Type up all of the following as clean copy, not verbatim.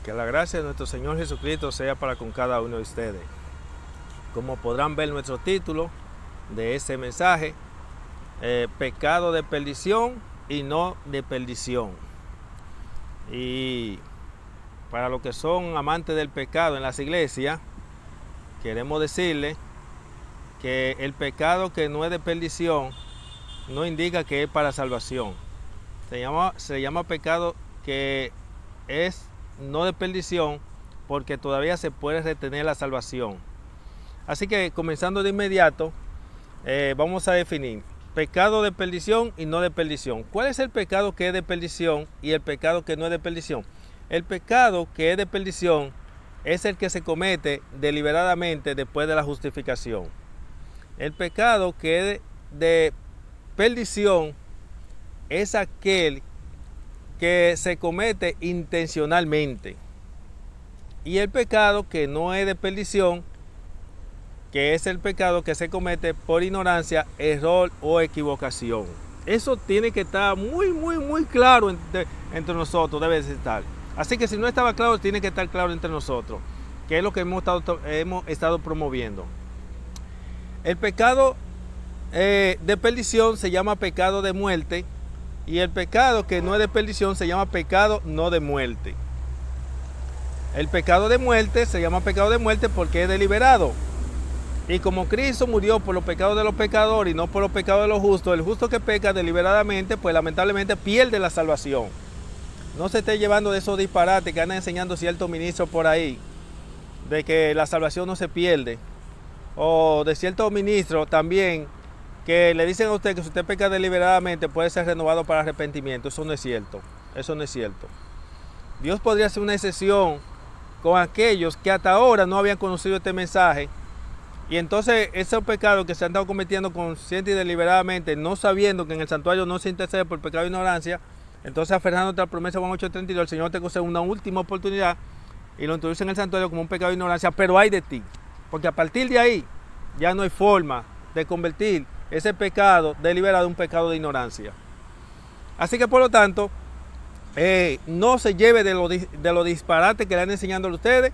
Que la gracia de nuestro Señor Jesucristo sea para con cada uno de ustedes. Como podrán ver nuestro título de ese mensaje, pecado de perdición y no de perdición. Y para los que son amantes del pecado en las iglesias, queremos decirles que el pecado que no es de perdición no indica que es para salvación. Se llama pecado que es no de perdición porque todavía se puede retener la salvación. Así que comenzando de inmediato, vamos a definir pecado de perdición y no de perdición. ¿Cuál es el pecado que es de perdición y el pecado que no es de perdición? El pecado que es de perdición es el que se comete deliberadamente después de la justificación. El pecado que es de perdición es aquel que se comete intencionalmente. Y el pecado que no es de perdición, que es el pecado que se comete por ignorancia, error o equivocación. Eso tiene que estar muy claro entre nosotros, debe estar. Así que si no estaba claro, tiene que estar claro entre nosotros, que es lo que hemos estado promoviendo. El pecado de perdición se llama pecado de muerte, y el pecado que no es de perdición se llama pecado no de muerte. El pecado de muerte se llama pecado de muerte porque es deliberado. Y como Cristo murió por los pecados de los pecadores y no por los pecados de los justos, el justo que peca deliberadamente, pues lamentablemente pierde la salvación. No se esté llevando de esos disparates que andan enseñando ciertos ministros por ahí, de que la salvación no se pierde. O de ciertos ministros también que le dicen a usted que si usted peca deliberadamente puede ser renovado para arrepentimiento. Eso no es cierto. Eso no es cierto. Dios podría hacer una excepción con aquellos que hasta ahora no habían conocido este mensaje. Y entonces esos pecados que se han estado cometiendo consciente y deliberadamente, no sabiendo que en el santuario no se intercede por pecado de ignorancia, entonces aferrándote a la promesa de Juan 8:32, el Señor te concede una última oportunidad y lo introduce en el santuario como un pecado de ignorancia, pero hay de ti. Porque a partir de ahí ya no hay forma de convertir ese pecado deliberado en un pecado de ignorancia. Así que por lo tanto, no se lleve de los disparates que le han enseñando a ustedes,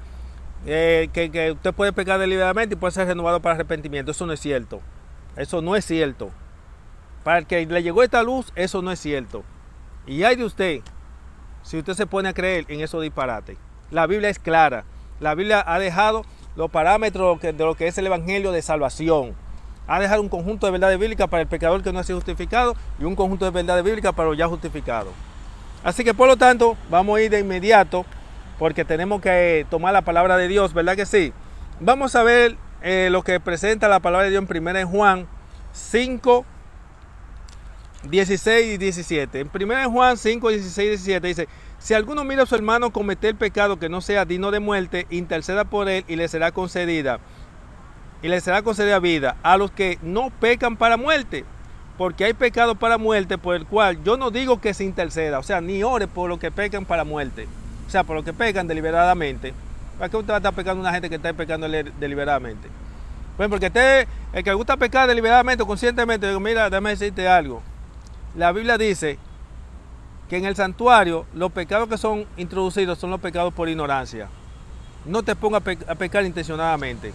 que usted puede pecar deliberadamente y puede ser renovado para arrepentimiento. Eso no es cierto. Eso no es cierto. Para el que le llegó esta luz, eso no es cierto. Y hay de usted, si usted se pone a creer en esos disparates. La Biblia es clara. La Biblia ha dejado los parámetros de lo que es el evangelio de salvación. Ha dejado un conjunto de verdades bíblicas para el pecador que no ha sido justificado y un conjunto de verdades bíblicas para los ya justificados. Así que por lo tanto, vamos a ir de inmediato porque tenemos que tomar la palabra de Dios, ¿verdad que sí? Vamos a ver lo que presenta la palabra de Dios en 1 Juan 5, 16 y 17. En 1 Juan 5, 16 y 17 dice: si alguno mira a su hermano cometer pecado que no sea digno de muerte, interceda por él y le será concedida vida a los que no pecan para muerte, porque hay pecado para muerte por el cual yo no digo que se interceda, o sea, ni ore por los que pecan para muerte, o sea, por los que pecan deliberadamente. ¿Para qué usted va a estar pecando a una gente que está pecando deliberadamente? Bueno, porque el que le gusta pecar deliberadamente o conscientemente, digo, mira, déjame decirte algo. La Biblia dice que en el santuario los pecados que son introducidos son los pecados por ignorancia. No te pongas a pecar intencionadamente.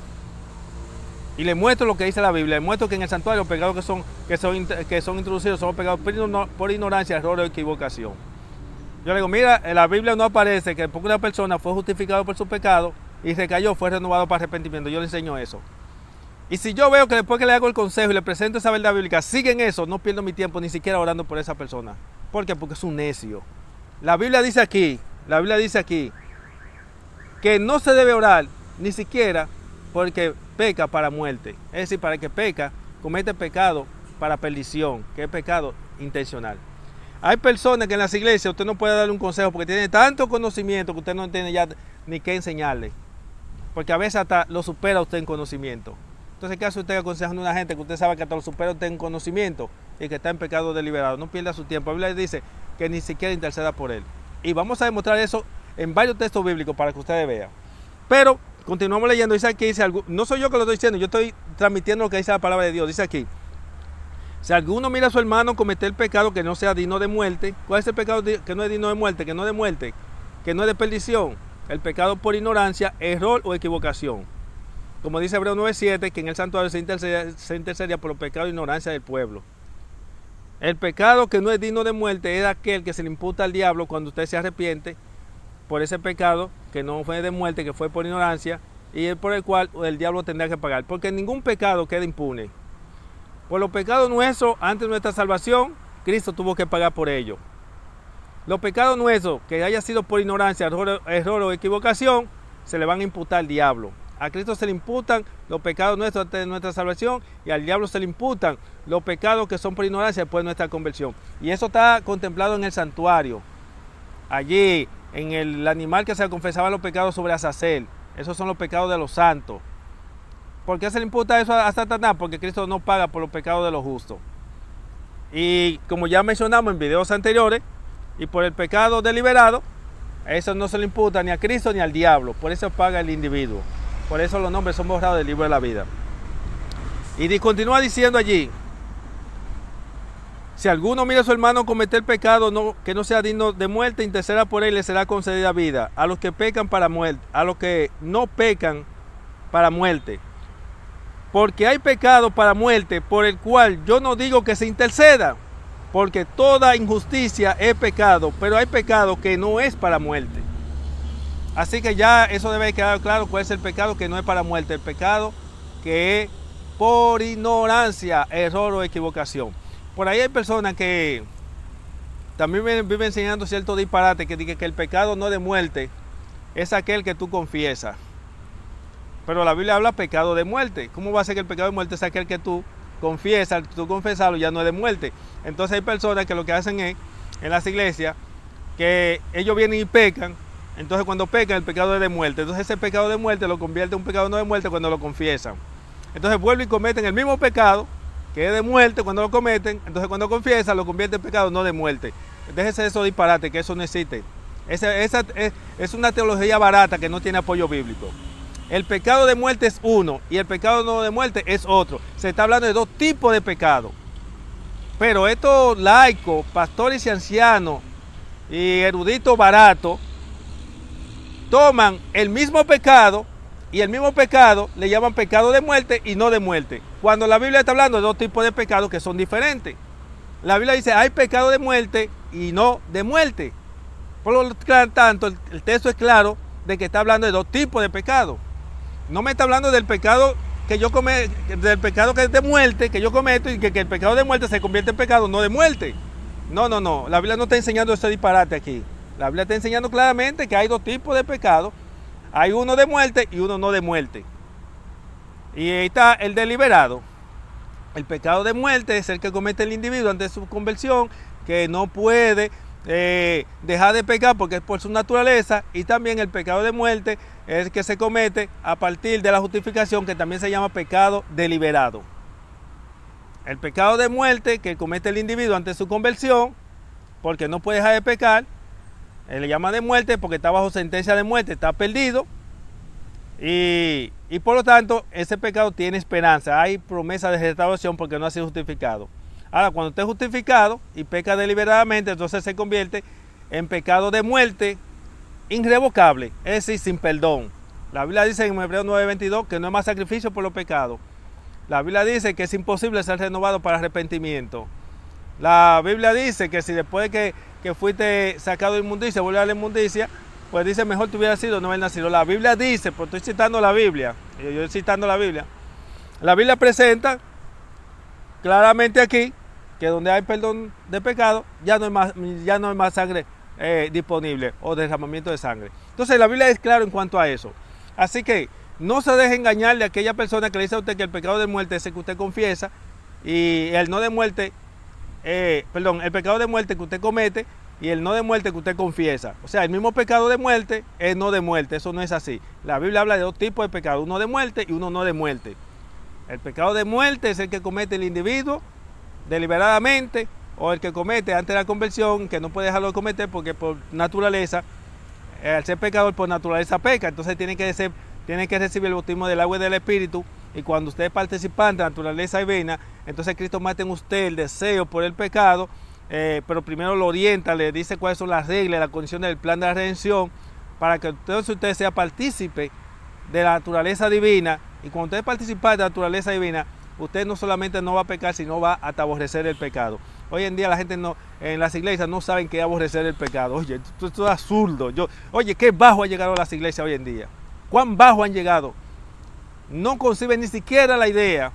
Y le muestro lo que dice la Biblia. Le muestro que en el santuario los pecados que son introducidos son los pecados por ignorancia, error o equivocación. Yo le digo, mira, en la Biblia no aparece que porque una persona fue justificado por su pecado y recayó, fue renovado para arrepentimiento. Yo le enseño eso. Y si yo veo que después que le hago el consejo y le presento esa verdad bíblica, siguen eso, no pierdo mi tiempo ni siquiera orando por esa persona. ¿Por qué? Porque es un necio. La Biblia dice aquí que no se debe orar ni siquiera porque peca para muerte. Es decir, para el que peca, comete pecado para perdición, que es pecado intencional. Hay personas que en las iglesias usted no puede darle un consejo porque tiene tanto conocimiento que usted no tiene ya ni qué enseñarle. Porque a veces hasta lo supera usted en conocimiento. Entonces, ¿qué hace usted aconsejando a una gente que usted sabe que hasta lo supera usted en conocimiento y que está en pecado deliberado? No pierda su tiempo. La Biblia dice que ni siquiera interceda por él. Y vamos a demostrar eso en varios textos bíblicos para que ustedes vean. Pero continuamos leyendo. Dice aquí, no soy yo que lo estoy diciendo, yo estoy transmitiendo lo que dice la palabra de Dios. Dice aquí: si alguno mira a su hermano cometer pecado que no sea digno de muerte. ¿Cuál es el pecado que no es digno de muerte? Que no es de muerte, que no es de perdición. el pecado por ignorancia, error o equivocación. Como dice Hebreos 9:7, que en el santuario se intercedía por los pecados de ignorancia del pueblo. El pecado que no es digno de muerte es aquel que se le imputa al diablo cuando usted se arrepiente por ese pecado que no fue de muerte, que fue por ignorancia, y por el cual el diablo tendrá que pagar. Porque ningún pecado queda impune. Por los pecados nuestros, antes de nuestra salvación, Cristo tuvo que pagar por ello. Los pecados nuestros, que haya sido por ignorancia, error o equivocación, se le van a imputar al diablo. A Cristo se le imputan los pecados nuestros antes de nuestra salvación y al diablo se le imputan los pecados que son por ignorancia después de nuestra conversión. Y eso está contemplado en el santuario. Allí, en el animal que se le confesaba los pecados sobre Azazel. Esos son los pecados de los santos. ¿Por qué se le imputa eso a Satanás? Porque Cristo no paga por los pecados de los justos. Y como ya mencionamos en videos anteriores, y por el pecado deliberado, eso no se le imputa ni a Cristo ni al diablo. Por eso paga el individuo. Por eso los nombres son borrados del libro de la vida. Y continúa diciendo allí: si alguno mira a su hermano cometer pecado que no sea digno de muerte, interceda por él, le será concedida vida. A los que pecan para muerte, a los que no pecan para muerte. Porque hay pecado para muerte, por el cual yo no digo que se interceda, porque toda injusticia es pecado, pero hay pecado que no es para muerte. Así que ya eso debe quedar claro cuál es el pecado que no es para muerte, el pecado que es por ignorancia, error o equivocación. Por ahí hay personas que también viven enseñando cierto disparate, que dicen que el pecado no de muerte es aquel que tú confiesas. Pero la Biblia habla pecado de muerte. ¿Cómo va a ser que el pecado de muerte es aquel que tú confiesas, tú confesarlo ya no es de muerte? Entonces hay personas que lo que hacen es, en las iglesias, que ellos vienen y pecan. Entonces cuando pecan el pecado es de muerte. Entonces ese pecado de muerte lo convierte en un pecado no de muerte cuando lo confiesan. Entonces vuelven y cometen el mismo pecado que es de muerte cuando lo cometen. Entonces cuando confiesan lo convierte en pecado no de muerte. Déjese eso disparate, que eso no existe. Esa es una teología barata que no tiene apoyo bíblico. El pecado de muerte es uno y el pecado no de muerte es otro. Se está hablando de dos tipos de pecado. Pero estos laicos, pastores y ancianos y eruditos baratos toman el mismo pecado y el mismo pecado le llaman pecado de muerte y no de muerte. Cuando la Biblia está hablando de dos tipos de pecados que son diferentes. La Biblia dice hay pecado de muerte y no de muerte. Por lo tanto, el texto es claro de que está hablando de dos tipos de pecado. No me está hablando del pecado que yo cometo, del pecado que es de muerte, que yo cometo y que el pecado de muerte se convierte en pecado no de muerte. No. La Biblia no está enseñando ese disparate aquí. La Biblia está enseñando claramente que hay dos tipos de pecado. Hay uno de muerte y uno no de muerte. Y ahí está el deliberado. El pecado de muerte es el que comete el individuo ante su conversión, que no puede dejar de pecar porque es por su naturaleza. Y también el pecado de muerte es el que se comete a partir de la justificación, que también se llama pecado deliberado. El pecado de muerte que comete el individuo ante su conversión, porque no puede dejar de pecar, le llama de muerte porque está bajo sentencia de muerte, está perdido. Y por lo tanto, ese pecado tiene esperanza. Hay promesa de restauración porque no ha sido justificado. Ahora, cuando usted es justificado y peca deliberadamente, entonces se convierte en pecado de muerte irrevocable, es decir, sin perdón. La Biblia dice en Hebreos 9:22 que no hay más sacrificio por los pecados. La Biblia dice que es imposible ser renovado para arrepentimiento. La Biblia dice que si después de que fuiste sacado de inmundicia, vuelve a la inmundicia, pues dice mejor te hubiera sido no haber nacido. La Biblia dice, pues estoy citando la Biblia, yo estoy citando la Biblia. La Biblia presenta claramente aquí que donde hay perdón de pecado ya no hay más sangre disponible o derramamiento de sangre. Entonces la Biblia es clara en cuanto a eso. Así que no se deje engañar de aquella persona que le dice a usted que el pecado de muerte es el que usted confiesa y el no de muerte, el pecado de muerte que usted comete y el no de muerte que usted confiesa. O sea, el mismo pecado de muerte es no de muerte. Eso no es así. La Biblia habla de dos tipos de pecado, uno de muerte y uno no de muerte. El pecado de muerte es el que comete el individuo deliberadamente o el que comete antes de la conversión, que no puede dejarlo de cometer porque por naturaleza, al ser pecador por naturaleza peca. Entonces tiene que recibir el bautismo del agua y del Espíritu. Y cuando usted es participante de naturaleza divina, entonces Cristo mata en usted el deseo por el pecado, pero primero lo orienta, le dice cuáles son las reglas, las condiciones del plan de la redención, para que entonces usted sea partícipe de la naturaleza divina. Y cuando usted participa de la naturaleza divina, usted no solamente no va a pecar, sino va a aborrecer el pecado. Hoy en día la gente en las iglesias no saben qué es aborrecer el pecado. Oye, esto es absurdo. Oye, qué bajo han llegado las iglesias hoy en día. Cuán bajo han llegado. No conciben ni siquiera la idea.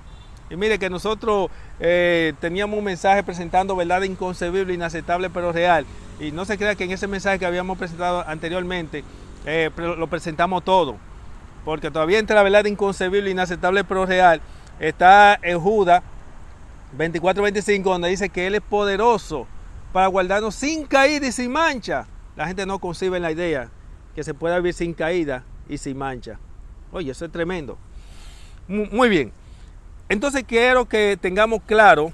Y mire que nosotros teníamos un mensaje presentando verdad inconcebible, inaceptable, pero real. Y no se crea que en ese mensaje que habíamos presentado anteriormente, lo presentamos todo. Porque todavía entre la verdad inconcebible, inaceptable, pero real, está en Judas 24:25, donde dice que Él es poderoso para guardarnos sin caída y sin mancha. La gente no concibe la idea que se pueda vivir sin caída y sin mancha. Oye, eso es tremendo. Muy bien. Entonces quiero que tengamos claro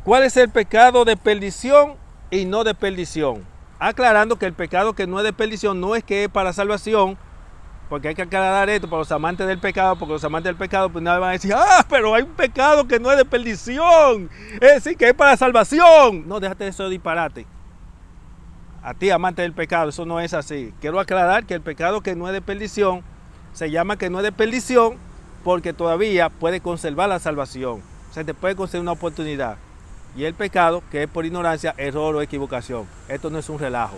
cuál es el pecado de perdición y no de perdición. Aclarando que el pecado que no es de perdición no es que es para salvación, porque hay que aclarar esto para los amantes del pecado, porque los amantes del pecado pues nada van a decir, pero hay un pecado que no es de perdición, es decir, que es para salvación. No, déjate de eso disparate. A ti, amante del pecado, eso no es así. Quiero aclarar que el pecado que no es de perdición se llama que no es de perdición porque todavía puede conservar la salvación. Se te puede conceder una oportunidad. Y el pecado que es por ignorancia, error o equivocación. Esto no es un relajo.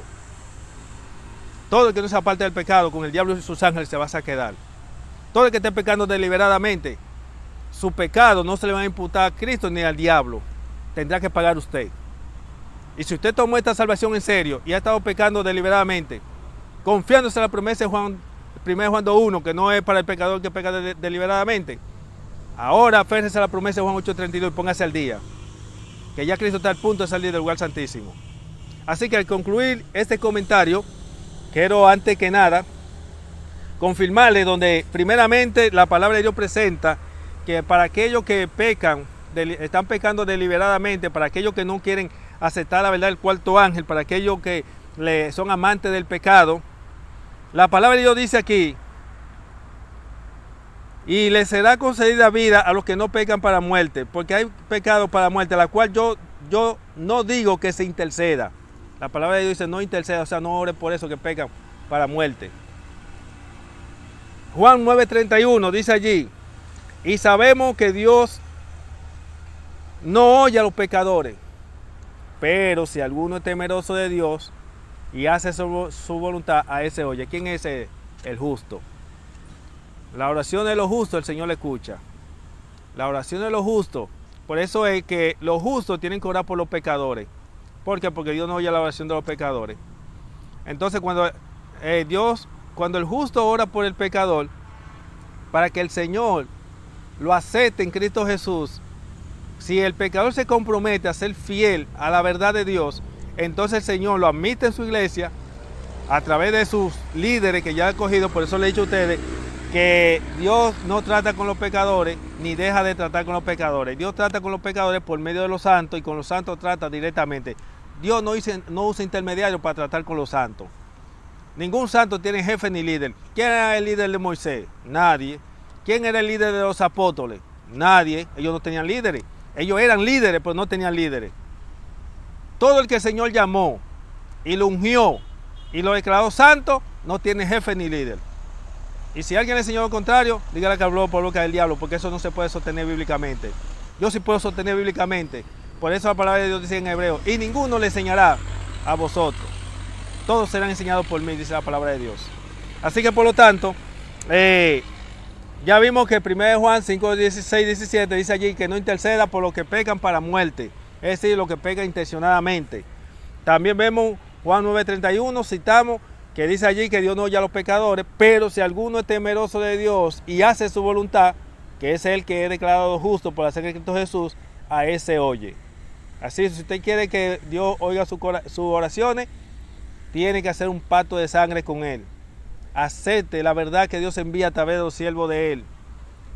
Todo el que no se aparte del pecado, con el diablo y sus ángeles se va a quedar. Todo el que esté pecando deliberadamente, su pecado no se le va a imputar a Cristo ni al diablo. Tendrá que pagar usted. Y si usted tomó esta salvación en serio y ha estado pecando deliberadamente, confiándose en la promesa de 1 Juan 2:1, que no es para el pecador que peca deliberadamente, ahora aférrese a la promesa de Juan 8:32 y póngase al día, que ya Cristo está al punto de salir del lugar santísimo. Así que al concluir este comentario, quiero antes que nada confirmarle donde primeramente la palabra de Dios presenta que para aquellos que pecan, están pecando deliberadamente, para aquellos que no quieren aceptar la verdad del cuarto ángel, para aquellos que son amantes del pecado, la palabra de Dios dice aquí, y le será concedida vida a los que no pecan para muerte, porque hay pecado para muerte, la cual yo no digo que se interceda. La palabra de Dios dice no interceda, o sea, no ore por eso que pecan para muerte. Juan 9:31 dice allí, y sabemos que Dios no oye a los pecadores, pero si alguno es temeroso de Dios y hace su voluntad, a ese oye. ¿Quién es ese? El justo. La oración de los justos el Señor le escucha. La oración de los justos. Por eso es que los justos tienen que orar por los pecadores. ¿Por qué? Porque Dios no oye la oración de los pecadores. Entonces cuando el justo ora por el pecador, para que el Señor lo acepte en Cristo Jesús, si el pecador se compromete a ser fiel a la verdad de Dios, entonces el Señor lo admite en su iglesia a través de sus líderes que ya ha escogido. Por eso le he dicho a ustedes que Dios no trata con los pecadores ni deja de tratar con los pecadores. Dios trata con los pecadores por medio de los santos y con los santos trata directamente. Dios no usa intermediarios para tratar con los santos. Ningún santo tiene jefe ni líder. ¿Quién era el líder de Moisés? Nadie. ¿Quién era el líder de los apóstoles? Nadie. Ellos no tenían líderes. Ellos eran líderes, pero no tenían líderes. Todo el que el Señor llamó y lo ungió y lo declaró santo, no tiene jefe ni líder. Y si alguien le enseñó lo contrario, dígale que habló por boca del diablo, porque eso no se puede sostener bíblicamente. Yo sí puedo sostener bíblicamente. Por eso la palabra de Dios dice en Hebreo, y ninguno le enseñará a vosotros. Todos serán enseñados por mí, dice la palabra de Dios. Así que por lo tanto, ya vimos que 1 Juan 5:16-17 dice allí que no interceda por los que pecan para muerte, es decir, los que pecan intencionadamente. También vemos Juan 9:31, citamos, que dice allí que Dios no oye a los pecadores, pero si alguno es temeroso de Dios y hace su voluntad, que es el que es declarado justo por hacer Cristo Jesús, a ese oye. Así, si usted quiere que Dios oiga sus oraciones, tiene que hacer un pacto de sangre con Él. Acepte la verdad que Dios envía a través de los siervos de Él.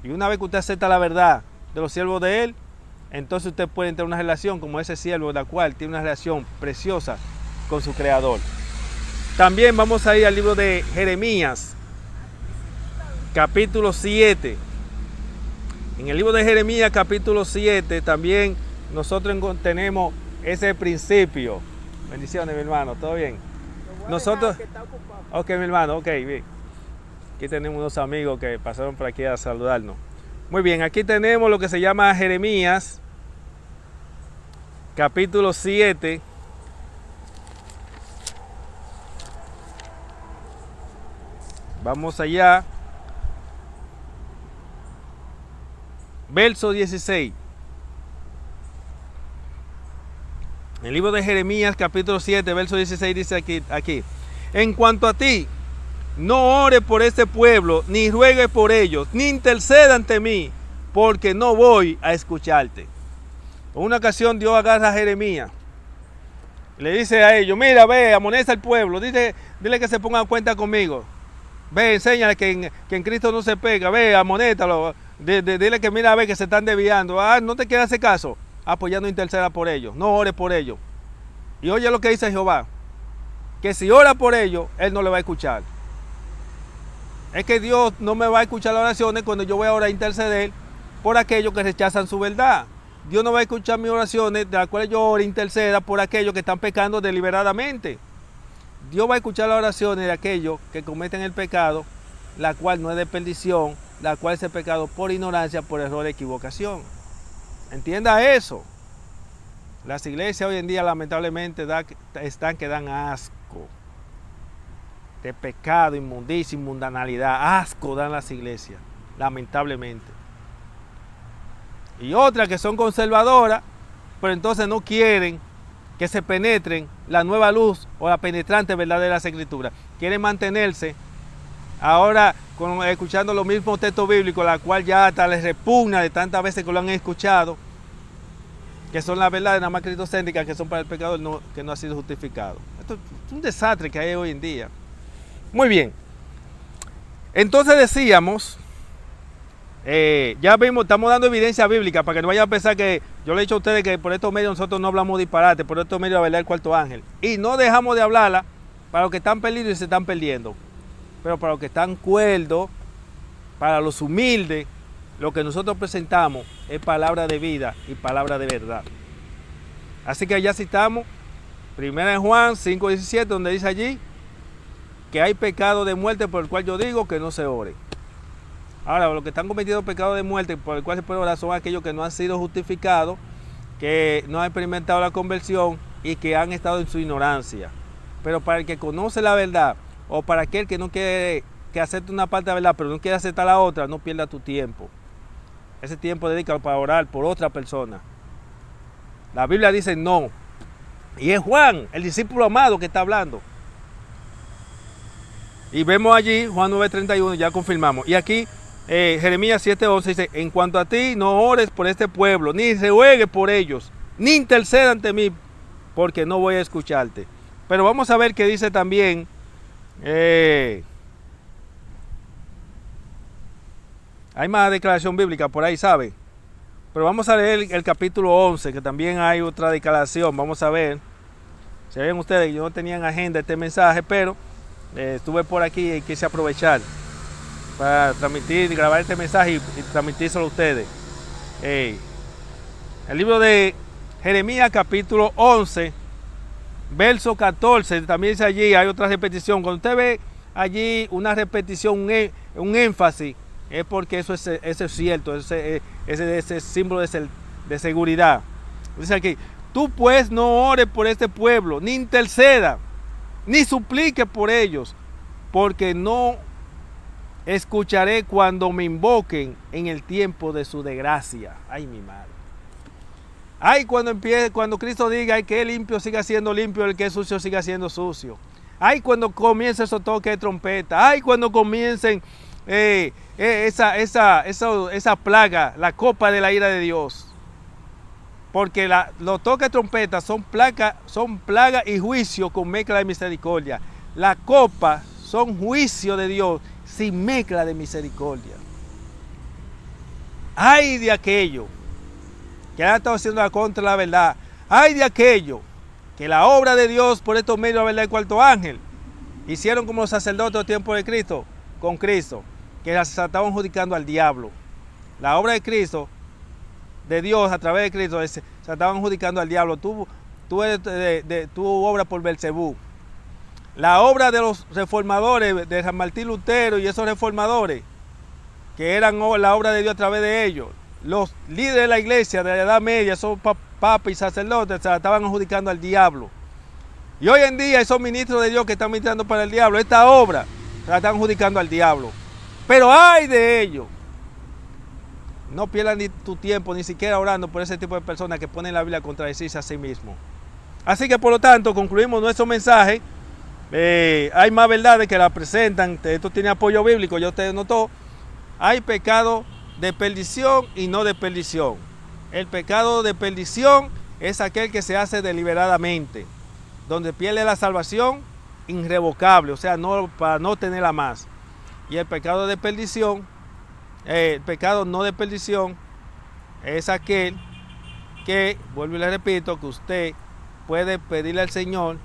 Y una vez que usted acepta la verdad de los siervos de Él, entonces usted puede entrar en una relación como ese siervo, la cual tiene una relación preciosa con su Creador. También vamos a ir al libro de Jeremías, capítulo 7. En el libro de Jeremías, capítulo 7, también nosotros tenemos ese principio. Bendiciones, mi hermano, ¿todo bien? nosotros... Ok, mi hermano, ok, bien. Aquí tenemos unos amigos que pasaron por aquí a saludarnos. Muy bien, aquí tenemos lo que se llama Jeremías, capítulo 7. Vamos allá. Verso 16. El libro de Jeremías, capítulo 7, verso 16, dice aquí. En cuanto a ti, no ores por este pueblo, ni ruegues por ellos, ni interceda ante mí, porque no voy a escucharte. En una ocasión Dios agarra a Jeremías. Le dice a ellos, mira, ve, amonesta al pueblo, dile que se pongan cuenta conmigo. Ve, enséñale que en Cristo no se pega, ve, amonéstalo. Dile que mira, ve que se están desviando. Ah, no te quieras hacer caso. Ah, pues ya no interceda por ellos, no ores por ellos. Y oye lo que dice Jehová, que si ora por ellos, Él no le va a escuchar. Es que Dios no me va a escuchar las oraciones cuando yo voy ahora a interceder por aquellos que rechazan su verdad. Dios no va a escuchar mis oraciones de las cuales yo ore e interceda por aquellos que están pecando deliberadamente. Dios va a escuchar las oraciones de aquellos que cometen el pecado, la cual no es de perdición, la cual es el pecado por ignorancia, por error e equivocación. Entienda eso. Las iglesias hoy en día lamentablemente están que dan asco de pecado, inmundicia, mundanalidad. Asco dan las iglesias, lamentablemente. Y otras que son conservadoras, pero entonces no quieren que se penetren la nueva luz o la penetrante verdad de las escrituras. Quieren mantenerse ahora escuchando los mismos textos bíblicos, la cual ya hasta les repugna de tantas veces que lo han escuchado, que son las verdades nada más cristocéntricas, que son para el pecador que no ha sido justificado. Esto es un desastre que hay hoy en día. Muy bien. Entonces decíamos, ya vimos, estamos dando evidencia bíblica para que no vayan a pensar que yo le he dicho a ustedes que por estos medios nosotros no hablamos disparate, por estos medios la verdad del cuarto ángel. Y no dejamos de hablarla para los que están perdidos y se están perdiendo. Pero para los que están cuerdos, para los humildes, lo que nosotros presentamos es palabra de vida y palabra de verdad. Así que ya citamos 1 Juan 5:17, donde dice allí que hay pecado de muerte por el cual yo digo que no se ore. Ahora, los que están cometiendo pecado de muerte por el cual se puede orar son aquellos que no han sido justificados, que no han experimentado la conversión y que han estado en su ignorancia. Pero para el que conoce la verdad, o para aquel que no quiere que acepte una parte de la verdad, pero no quiere aceptar la otra, no pierda tu tiempo. Ese tiempo dedícalo para orar por otra persona. La Biblia dice no. Y es Juan, el discípulo amado, que está hablando. Y vemos allí Juan 9:31, ya confirmamos. Y aquí Jeremías 7:11 dice, en cuanto a ti, no ores por este pueblo, ni ruegues por ellos, ni interceda ante mí, porque no voy a escucharte. Pero vamos a ver qué dice también hay más declaración bíblica por ahí, ¿sabe? Pero vamos a leer el capítulo 11, que también hay otra declaración. Vamos a ver. Si ven ustedes, yo no tenía en agenda este mensaje, pero estuve por aquí y quise aprovechar para grabar este mensaje y transmitírselo a ustedes. El libro de Jeremías, capítulo 11, verso 14, también dice allí, hay otra repetición. Cuando usted ve allí una repetición, un énfasis, es porque eso es cierto, ese símbolo de seguridad. Dice aquí, tú pues no ores por este pueblo, ni interceda, ni suplique por ellos, porque no escucharé cuando me invoquen en el tiempo de su desgracia. Ay, mi madre. Ay, cuando Cristo diga, ay, que el limpio siga siendo limpio, el que es sucio siga siendo sucio. Ay, cuando comience esos toques de trompeta. Ay, cuando comiencen esa plaga, la copa de la ira de Dios. Porque los toques de trompeta son plaga y juicio con mezcla de misericordia. La copa son juicio de Dios sin mezcla de misericordia. Ay de aquello que han estado haciendo la contra de la verdad. Ay de aquello que la obra de Dios por estos medios de la verdad del cuarto ángel hicieron como los sacerdotes del tiempo de Cristo, con Cristo, que se estaban adjudicando al diablo. La obra de Cristo, de Dios a través de Cristo, se estaban adjudicando al diablo. Tú obra por Belcebú. la obra de los reformadores, de San Martín Lutero y esos reformadores, que eran la obra de Dios a través de ellos, los líderes de la iglesia de la Edad Media, esos papas y sacerdotes, se la estaban adjudicando al diablo. Y hoy en día esos ministros de Dios que están ministrando para el diablo, esta obra se la están adjudicando al diablo. Pero ay de ellos. No pierdan ni tu tiempo, ni siquiera orando por ese tipo de personas que ponen la Biblia a contradecirse a sí mismo. Así que por lo tanto concluimos nuestro mensaje. Hay más verdades que la presentan. Esto tiene apoyo bíblico, ya ustedes notó. Hay pecado de perdición y no de perdición. El pecado de perdición es aquel que se hace deliberadamente, donde pierde la salvación irrevocable, o sea, no, para no tenerla más. Y el pecado de perdición, el pecado no de perdición, es aquel que, vuelvo y le repito, que usted puede pedirle al Señor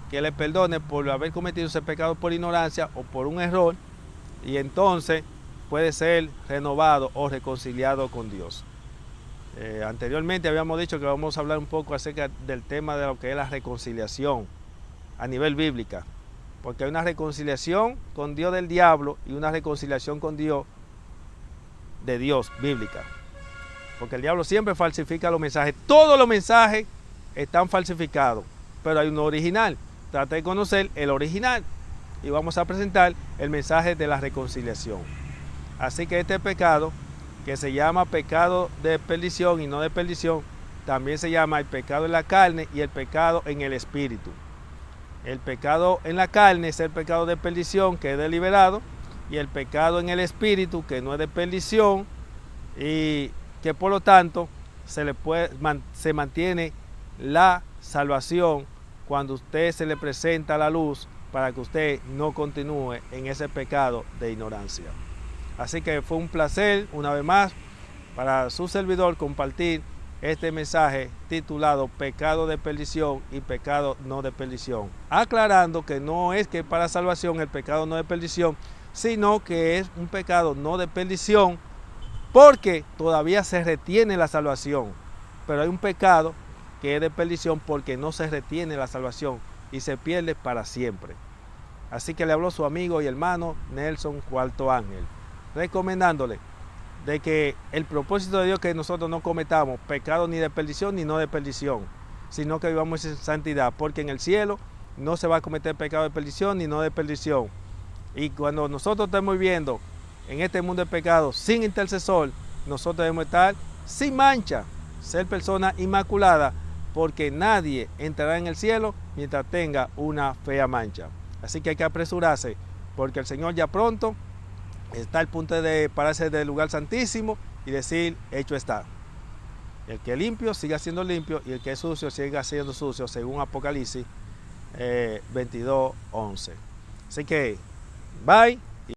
que le perdone por haber cometido ese pecado por ignorancia o por un error, y entonces puede ser renovado o reconciliado con Dios. Anteriormente habíamos dicho que vamos a hablar un poco acerca del tema de lo que es la reconciliación a nivel bíblica, porque hay una reconciliación con Dios del diablo y una reconciliación con Dios de Dios bíblica, porque el diablo siempre falsifica los mensajes. Todos los mensajes están falsificados, pero hay uno original. Trata de conocer el original y vamos a presentar el mensaje de la reconciliación. Así que este pecado, que se llama pecado de perdición y no de perdición, también se llama el pecado en la carne y el pecado en el espíritu. El pecado en la carne es el pecado de perdición, que es deliberado, y el pecado en el espíritu, que no es de perdición, y que por lo tanto se mantiene la salvación cuando usted se le presenta la luz, para que usted no continúe en ese pecado de ignorancia. Así que fue un placer una vez más para su servidor compartir este mensaje titulado Pecado de perdición y pecado no de perdición, aclarando que no es que para salvación el pecado no de perdición, sino que es un pecado no de perdición porque todavía se retiene la salvación, pero hay un pecado que es de perdición porque no se retiene la salvación y se pierde para siempre. Así que le habló su amigo y hermano Nelson Cuarto Ángel, recomendándole de que el propósito de Dios es que nosotros no cometamos pecado ni de perdición ni no de perdición, sino que vivamos en santidad, porque en el cielo no se va a cometer pecado de perdición ni no de perdición. Y cuando nosotros estemos viviendo en este mundo de pecado sin intercesor, nosotros debemos estar sin mancha, ser personas inmaculadas, porque nadie entrará en el cielo mientras tenga una fea mancha. Así que hay que apresurarse, porque el Señor ya pronto está al punto de pararse del lugar santísimo y decir, hecho está. El que es limpio siga siendo limpio y el que es sucio siga siendo sucio, según Apocalipsis 22:11. Así que, bye.